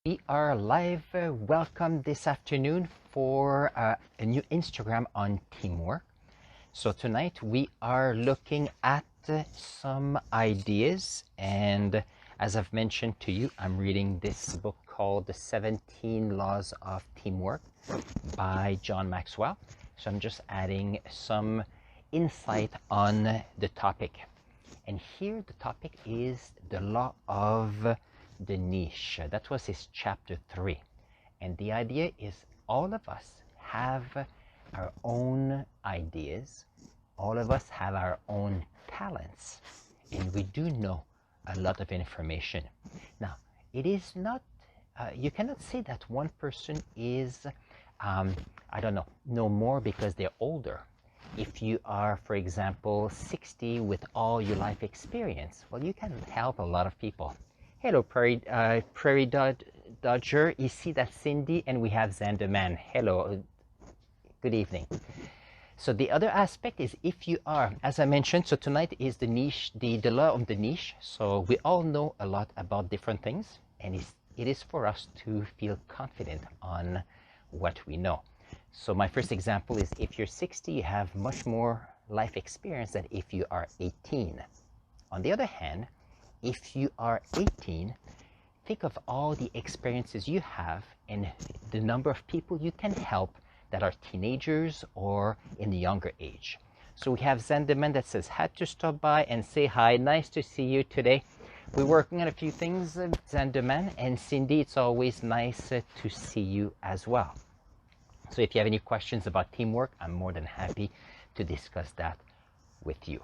We are live. Welcome this afternoon for a new Instagram on teamwork. So tonight we are looking at some ideas, and as I've mentioned to you, I'm reading this book called The 17 Laws of Teamwork by John Maxwell. So I'm just adding some insight on the topic. And here the topic is the law of the niche. That was his chapter 3. And the idea is all of us have our own ideas. All of us have our own talents. And we do know a lot of information. Now, it is not, you cannot say that one person is, know more because they're older. If you are, for example, 60 with all your life experience, well, you can help a lot of people. Hello, Prairie Dodger. You see that Cindy, and we have Zanderman. Hello, good evening. So the other aspect is if you are, as I mentioned, so tonight is the niche, the law of the niche. So we all know a lot about different things, and it is for us to feel confident on what we know. So my first example is if you're 60, you have much more life experience than if you are 18. On the other hand, if you are 18, think of all the experiences you have and the number of people you can help that are teenagers or in the younger age. So we have Zenderman that says, had to stop by and say hi. Nice to see you today. We're working on a few things, Zenderman. And Cindy, it's always nice to see you as well. So if you have any questions about teamwork, I'm more than happy to discuss that with you.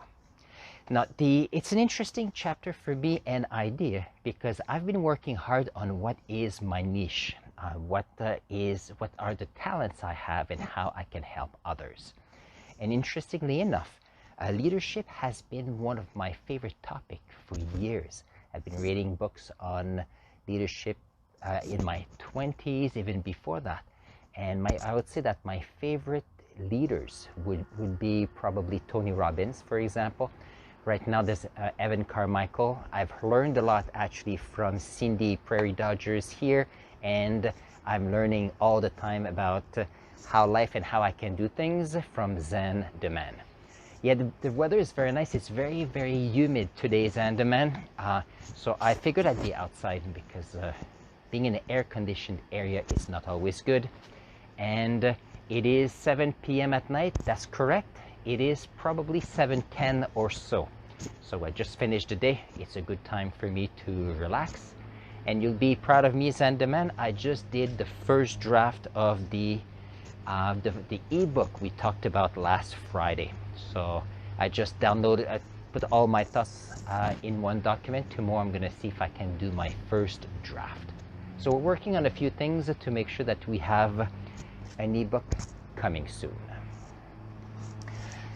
Now, it's an interesting chapter for me and idea because I've been working hard on what is my niche, what are the talents I have and how I can help others. And interestingly enough, leadership has been one of my favorite topics for years. I've been reading books on leadership in my 20s, even before that. And I would say that my favorite leaders would be probably Tony Robbins, for example. Right now there's Evan Carmichael. I've learned a lot actually from Cindy Prairie Dodgers here, and I'm learning all the time about how life and how I can do things from Zen Deman. Yeah, the weather is very nice. It's very, very humid today, Zen Deman. So I figured I'd be outside because being in an air-conditioned area is not always good. And it is 7 p.m. at night. That's correct. It is probably 7:10 or so. So I just finished the day. It's a good time for me to relax. And you'll be proud of me, Zanderman. I just did the first draft of the ebook we talked about last Friday. So I just downloaded, I put all my thoughts in one document. Tomorrow I'm going to see if I can do my first draft. So we're working on a few things to make sure that we have an ebook coming soon.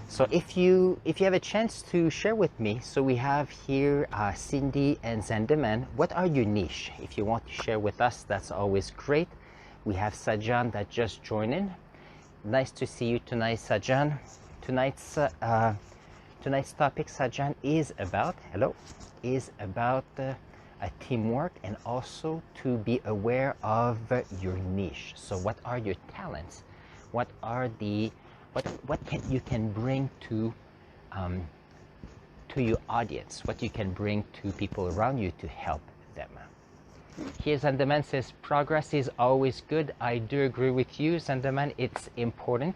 So if you have a chance to share with me, so we have here Cindy and Zenderman. What are your niche? If you want to share with us, that's always great. We have Sajan that just joined in. Nice to see you tonight, Sajan. Tonight's topic, Sajan, is about a teamwork and also to be aware of your niche. So what are your talents? What are what you can bring to your audience? What you can bring to people around you to help them? Here Zanderman says progress is always good. I do agree with you, Zanderman. It's important.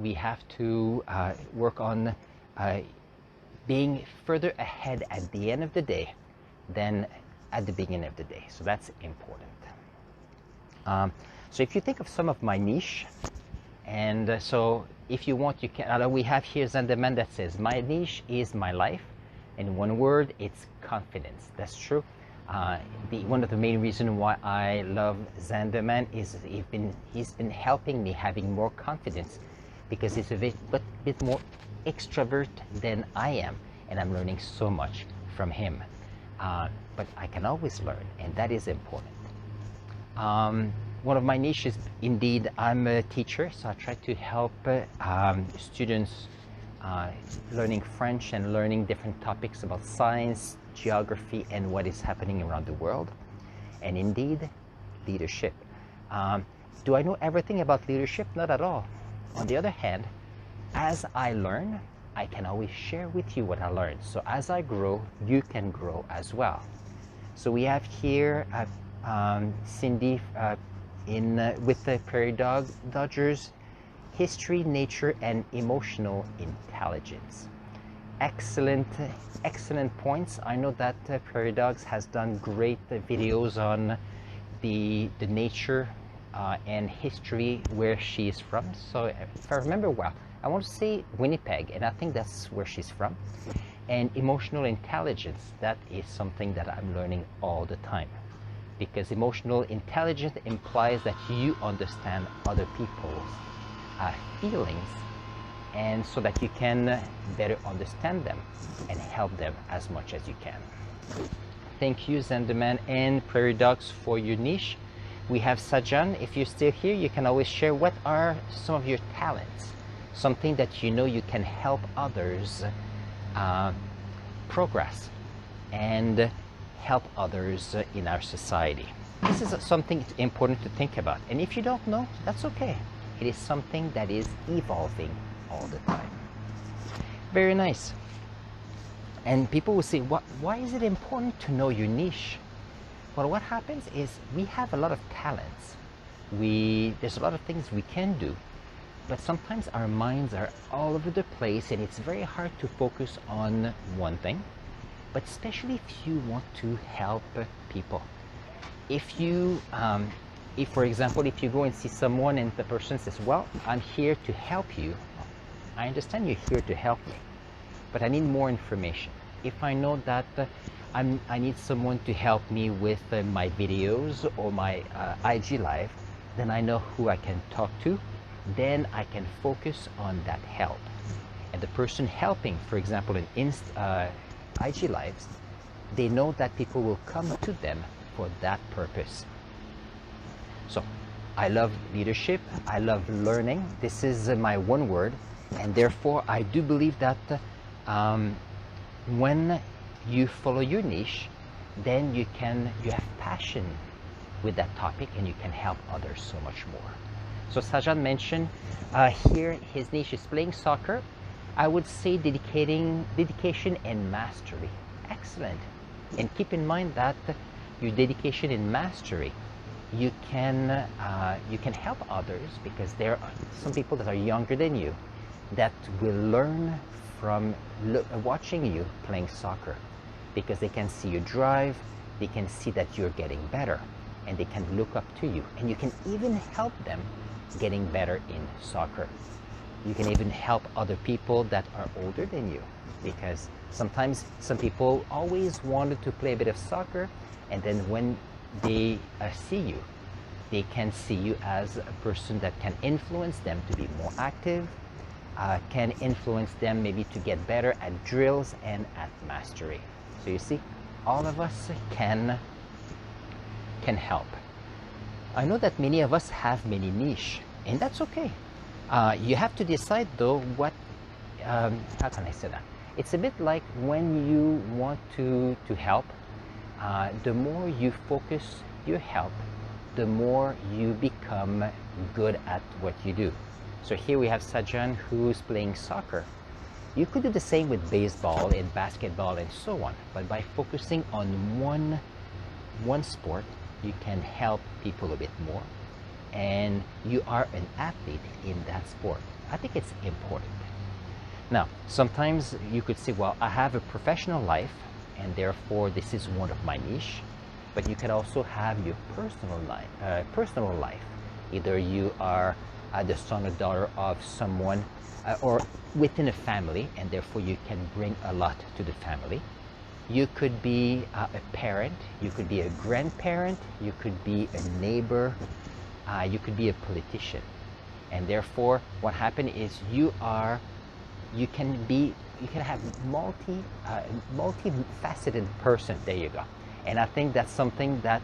We have to work on being further ahead at the end of the day than at the beginning of the day. So that's important. So if you think of some of my niche, and so if you want, you can, we have here Zanderman that says, my niche is my life. In one word, it's confidence. That's true. One of the main reasons why I love Zanderman is he's been helping me having more confidence because he's a bit more extrovert than I am, and I'm learning so much from him. But I can always learn, and that is important. One of my niches, indeed, I'm a teacher, so I try to help students learning French and learning different topics about science, geography, and what is happening around the world. and indeed leadership. Do I know everything about leadership? Not at all. On the other hand, as I learn, I can always share with you what I learned. So as I grow, you can grow as well. So we have here Cindy with the Prairie Dodgers, history, nature, and emotional intelligence. Excellent points. I know that Prairie Dogs has done great videos on the nature and history where she is from. So if I remember well, I want to say Winnipeg, and I think that's where she's from. And emotional intelligence, that is something that I'm learning all the time. Because emotional intelligence implies that you understand other people's feelings, and so that you can better understand them and help them as much as you can. Thank you, Zenderman and Prairie Dogs, for your niche. We have Sajan. If you're still here, you can always share what are some of your talents, something that you know you can help others progress and help others in our society. This is something important to think about. And if you don't know, that's okay. It is something that is evolving all the time. Very nice. And people will say, why is it important to know your niche? Well, what happens is we have a lot of talents. There's a lot of things we can do, but sometimes our minds are all over the place and it's very hard to focus on one thing, but especially if you want to help people. If for example, if you go and see someone and the person says, well, I'm here to help you. I understand you're here to help me, but I need more information. If I know that I need someone to help me with my videos or my IG live, then I know who I can talk to. Then I can focus on that help. And the person helping, for example, in IG lives, they know that people will come to them for that purpose. So I love leadership. I love learning. This is my one word. And therefore, I do believe that when you follow your niche, then you have passion with that topic and you can help others so much more. So Sajan mentioned here his niche is playing soccer. I would say dedication and mastery. Excellent. And keep in mind that your dedication and mastery, you can help others, because there are some people that are younger than you that will learn from watching you playing soccer, because they can see you drive, they can see that you're getting better, and they can look up to you, and you can even help them getting better in soccer. You can even help other people that are older than you, because sometimes some people always wanted to play a bit of soccer, and then when they see you, they can see you as a person that can influence them to be more active, can influence them maybe to get better at drills and at mastery. So you see, all of us can help. I know that many of us have many niche, and that's okay. You have to decide though what, how can I say that? It's a bit like when you want to help, the more you focus your help, the more you become good at what you do. So here we have Sajan, who's playing soccer. You could do the same with baseball and basketball and so on, but by focusing on one sport, you can help people a bit more, and you are an athlete in that sport. I think it's important. Now, sometimes you could say, well, I have a professional life, and therefore this is one of my niche, but you can also have your personal life. Either you are the son or daughter of someone or within a family, and therefore you can bring a lot to the family. You could be a parent, you could be a grandparent, you could be a neighbor, you could be a politician. And therefore what happens is you can have multifaceted person. There you go. And I think that's something that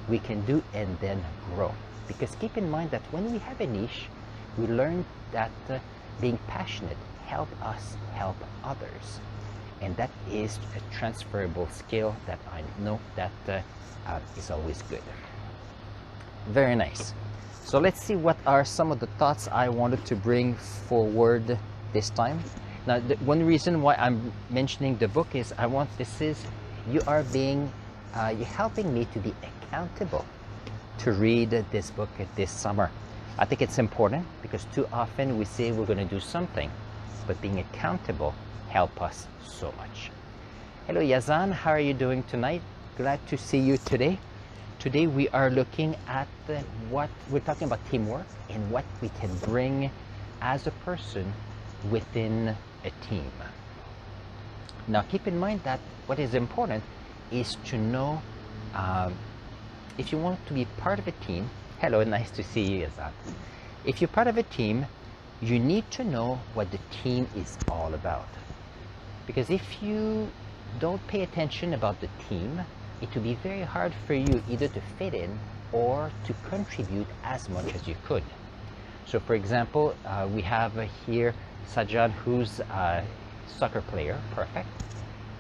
we can do and then grow. Because keep in mind that when we have a niche, we learn that being passionate help us help others. And that is a transferable skill that I know that is always good. Very nice. So let's see what are some of the thoughts I wanted to bring forward this time. Now, one reason why I'm mentioning the book is you're helping me to be accountable to read this book this summer. I think it's important because too often we say we're going to do something, but being accountable helps us so much. Hello Yazan, how are you doing tonight? Glad to see you today. Today we are looking at what we're talking about teamwork and what we can bring as a person within a team. Now keep in mind that what is important is to know if you want to be part of a team. Hello, nice to see you, Yazan. If you're part of a team, you need to know what the team is all about. Because if you don't pay attention about the team, it will be very hard for you either to fit in or to contribute as much as you could. So for example, we have here Sajan, who's a soccer player, perfect.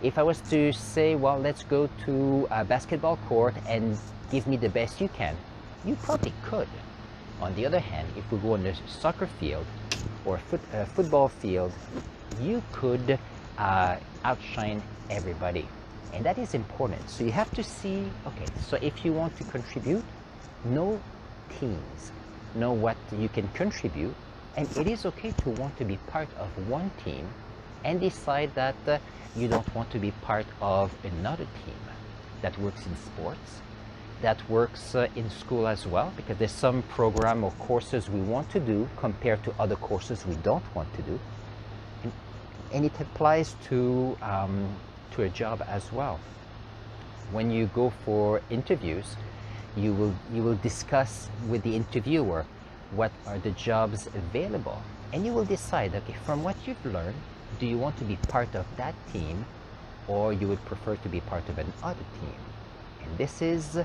If I was to say, well, let's go to a basketball court and give me the best you can, you probably could. On the other hand, if we go on a soccer field or a football field, you could outshine everybody. And that is important. So you have to see, okay, so if you want to contribute, know teams, know what you can contribute, and it is okay to want to be part of one team and decide that you don't want to be part of another team. That works in sports, that works in school as well, because there's some program or courses we want to do compared to other courses we don't want to do. And it applies to a job as well. When you go for interviews, you will discuss with the interviewer what are the jobs available, and you will decide, okay, from what you've learned, do you want to be part of that team or you would prefer to be part of another team? And this is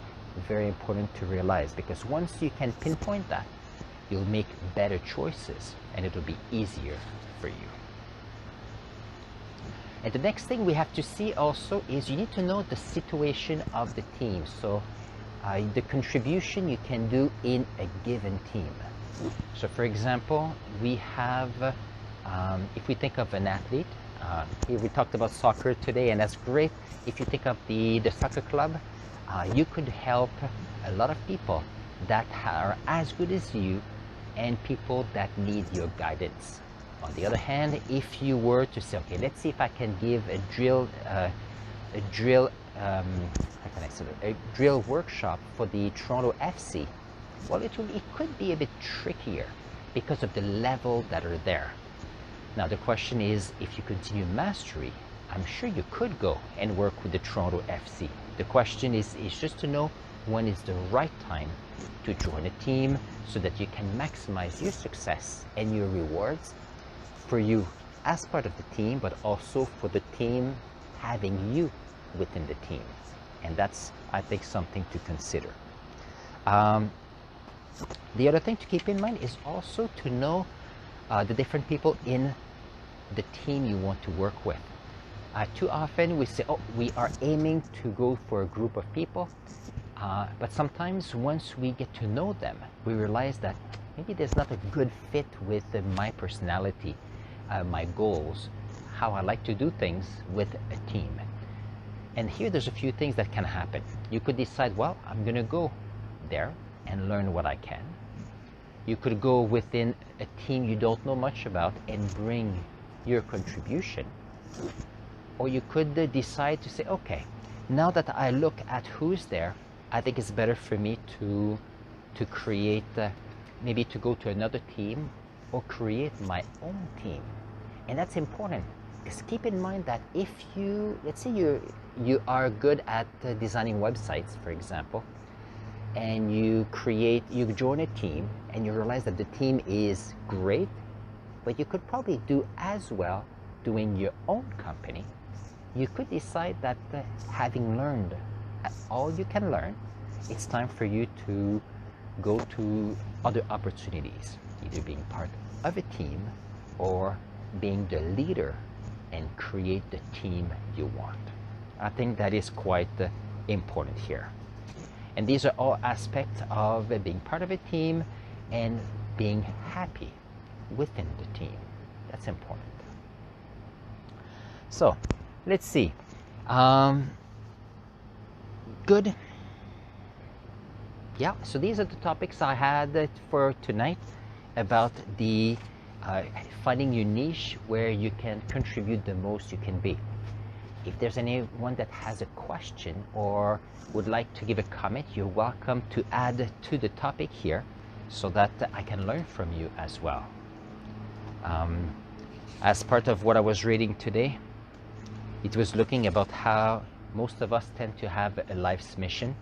very important to realize, because once you can pinpoint that, you'll make better choices and it will be easier for you. And the next thing we have to see also is you need to know the situation of the team. So the contribution you can do in a given team. So for example, we have, if we think of an athlete, here we talked about soccer today, and that's great. If you think of the soccer club, you could help a lot of people that are as good as you and people that need your guidance. On the other hand, if you were to say, okay, let's see if I can give a drill workshop for the Toronto FC, well, it could be a bit trickier because of the level that are there. Now the question is, if you continue mastery, I'm sure you could go and work with the Toronto FC. The question is just to know when is the right time to join a team so that you can maximize your success and your rewards for you as part of the team, but also for the team having you within the team. And that's, I think, something to consider. The other thing to keep in mind is also to know the different people in the team you want to work with. Too often we say, oh, we are aiming to go for a group of people, but sometimes once we get to know them, we realize that maybe there's not a good fit with my personality, my goals, how I like to do things with a team. And here there's a few things that can happen. You could decide, well, I'm going to go there and learn what I can. You could go within a team you don't know much about and bring your contribution. Or you could decide to say, okay, now that I look at who's there, I think it's better for me to create, maybe to go to another team or create my own team. And that's important, because keep in mind that if you, let's say you are good at designing websites, for example, and you join a team and you realize that the team is great, but you could probably do as well doing your own company. You could decide that having learned all you can learn, it's time for you to go to other opportunities, either being part of a team or being the leader and create the team you want. I think that is quite important here. And these are all aspects of being part of a team and being happy within the team. That's important. So let's see. Good. Yeah, so these are the topics I had for tonight about the finding your niche where you can contribute the most you can be. If there's anyone that has a question or would like to give a comment, you're welcome to add to the topic here so that I can learn from you as well. As part of what I was reading today, it was looking about how most of us tend to have a life's mission.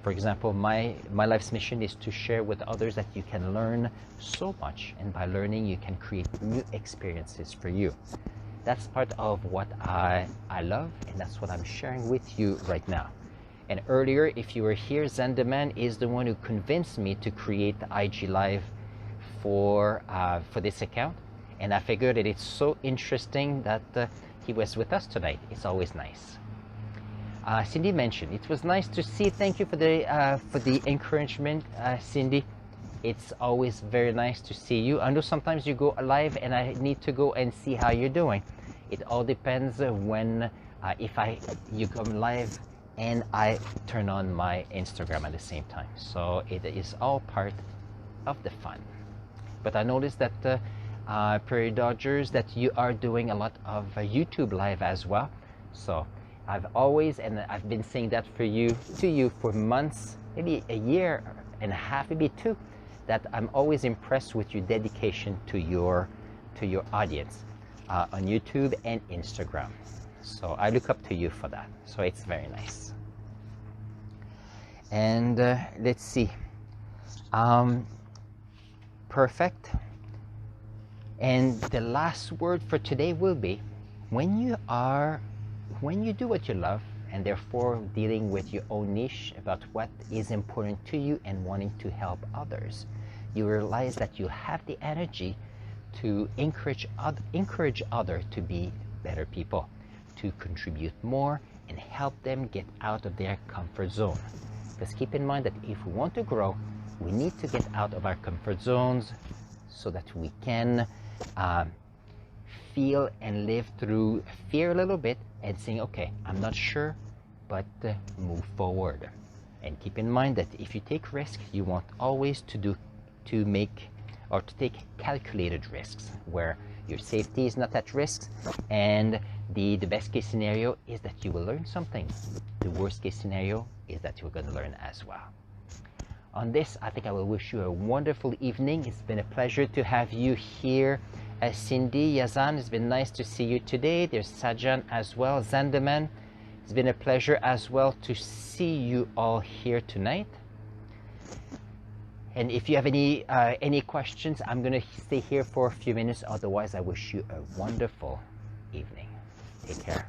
For example, my life's mission is to share with others that you can learn so much, and by learning you can create new experiences for you. That's part of what I love, and that's what I'm sharing with you right now. And earlier, if you were here, Zendeman is the one who convinced me to create the IG Live for this account, and I figured that it's so interesting that he was with us tonight. It's always nice. Cindy mentioned it was nice to see. Thank you for the encouragement, Cindy. It's always very nice to see you. I know sometimes you go live and I need to go and see how you're doing. It all depends when if you come live and I turn on my Instagram at the same time. So it is all part of the fun. But I noticed that Prairie Dodgers, that you are doing a lot of YouTube live as well. So I've always, and I've been saying that to you for months, maybe a year and a half, maybe two, that I'm always impressed with your dedication to your audience on YouTube and Instagram. So I look up to you for that. So it's very nice. And let's see. Perfect. And the last word for today will be, when you do what you love, and therefore dealing with your own niche about what is important to you and wanting to help others, you realize that you have the energy to encourage others to be better people, to contribute more and help them get out of their comfort zone. Because keep in mind that if we want to grow, we need to get out of our comfort zones so that we can feel and live through fear a little bit and saying, okay, I'm not sure, but move forward. And keep in mind that if you take risks, you want always to take calculated risks where your safety is not at risk, and the best case scenario is that you will learn something. The worst case scenario is that you're going to learn as well. On this, I think I will wish you a wonderful evening. It's been a pleasure to have you here. Cindy, Yazan, it's been nice to see you today. There's Sajan as well, Zandaman. It's been a pleasure as well to see you all here tonight. And if you have any questions, I'm going to stay here for a few minutes. Otherwise, I wish you a wonderful evening. Take care.